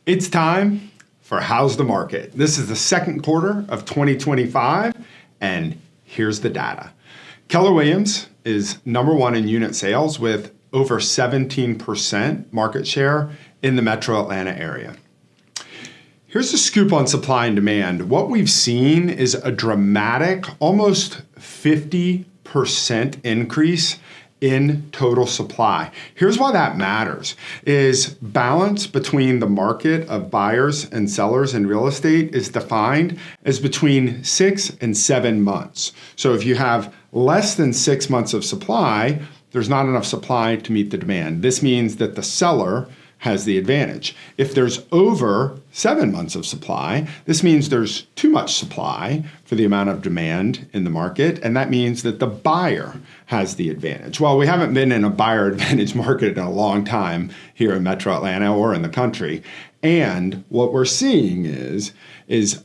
It's time for How's the Market? This is the second quarter of 2025, and here's the data. Keller Williams is number one in unit sales with over 17% market share in the metro Atlanta area. Here's the scoop on supply and demand. What we've seen is a dramatic, almost 50% increase in total supply. Here's why that matters, is balance between the market of buyers and sellers in real estate is defined as between 6 and 7 months. So if you have less than 6 months of supply, there's not enough supply to meet the demand. This means that the seller has the advantage. If there's over 7 months of supply, this means there's too much supply for the amount of demand in the market, and that means that the buyer has the advantage. Well, we haven't been in a buyer advantage market in a long time here in Metro Atlanta or in the country, and what we're seeing is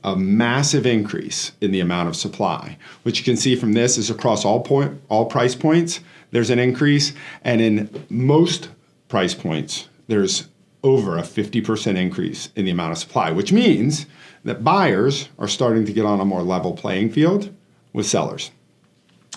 a massive increase in the amount of supply. What you can see from this is across all price points, there's an increase, and in most price points, there's over a 50% increase in the amount of supply, which means that buyers are starting to get on a more level playing field with sellers.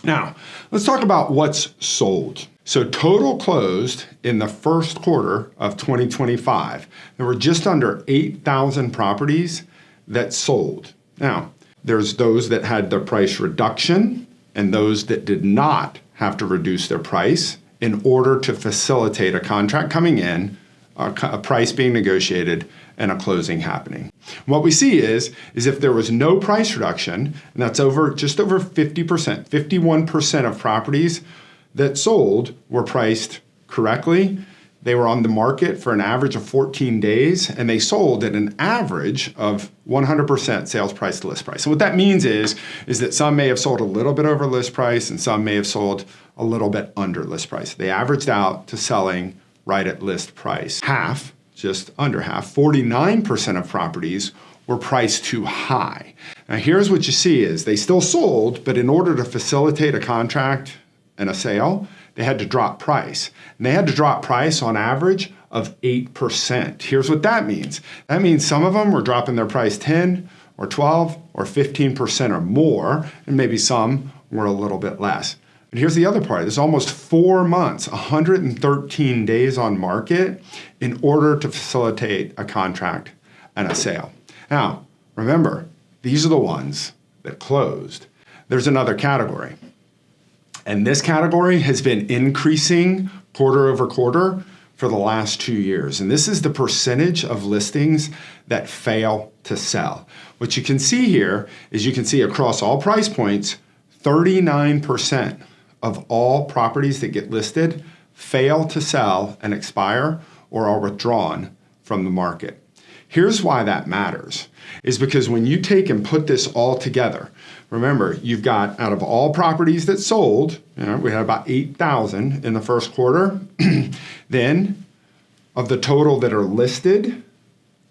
Now, let's talk about what's sold. So total closed in the first quarter of 2025, there were just under 8,000 properties that sold. Now, there's those that had their price reduction and those that did not have to reduce their price in order to facilitate a contract coming in, a price being negotiated, and a closing happening. What we see is if there was no price reduction, and that's just over 50%, 51% of properties that sold were priced correctly. They were on the market for an average of 14 days, and they sold at an average of 100% sales price to list price. And what that means is that some may have sold a little bit over list price, and some may have sold a little bit under list price. They averaged out to selling right at list price. Half, just under half, 49% of properties were priced too high. Now here's what you see is they still sold, but in order to facilitate a contract and a sale, they had to drop price. And they had to drop price on average of 8%. Here's what that means. That means some of them were dropping their price 10 or 12 or 15% or more, and maybe some were a little bit less. But here's the other part. There's almost 4 months, 113 days on market in order to facilitate a contract and a sale. Now, remember, these are the ones that closed. There's another category. And this category has been increasing quarter over quarter for the last 2 years. And this is the percentage of listings that fail to sell. What you can see here is you can see across all price points, 39% of all properties that get listed fail to sell and expire or are withdrawn from the market. Here's why that matters, is because when you take and put this all together, remember, you've got out of all properties that sold, we had about 8,000 in the first quarter. Then of the total that are listed,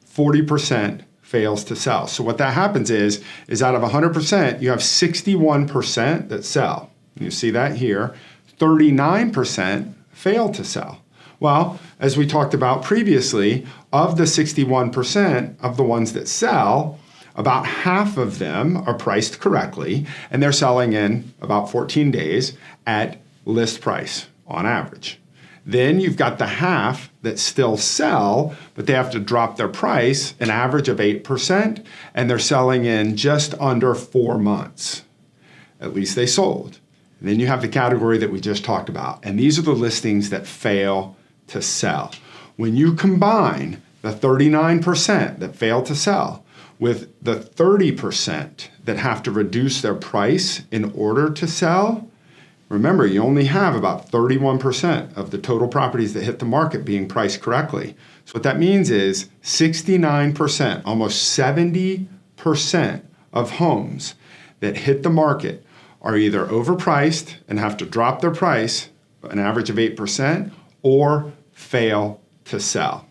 40% fails to sell. So what that happens is out of 100%, you have 61% that sell. You see that here. 39% fail to sell. Well, as we talked about previously, of the 61% of the ones that sell, about half of them are priced correctly, and they're selling in about 14 days at list price on average. Then you've got the half that still sell, but they have to drop their price, an average of 8%, and they're selling in just under 4 months. At least they sold. And then you have the category that we just talked about, and these are the listings that fail to sell. When you combine the 39% that fail to sell with the 30% that have to reduce their price in order to sell, remember, you only have about 31% of the total properties that hit the market being priced correctly. So what that means is 69%, almost 70% of homes that hit the market are either overpriced and have to drop their price, an average of 8%, or fail to sell.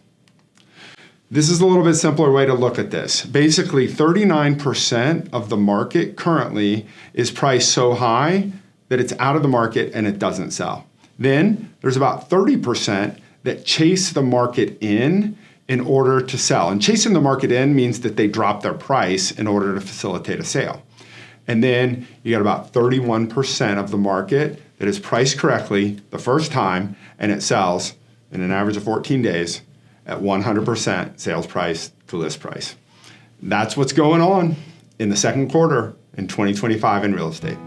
This is a little bit simpler way to look at this. Basically, 39% of the market currently is priced so high that it's out of the market and it doesn't sell. Then there's about 30% that chase the market in in order to sell. And chasing the market in means that they drop their price in order to facilitate a sale. And then you got about 31% of the market that is priced correctly the first time, and it sells in an average of 14 days at 100% sales price to list price. That's what's going on in the second quarter in 2025 in real estate.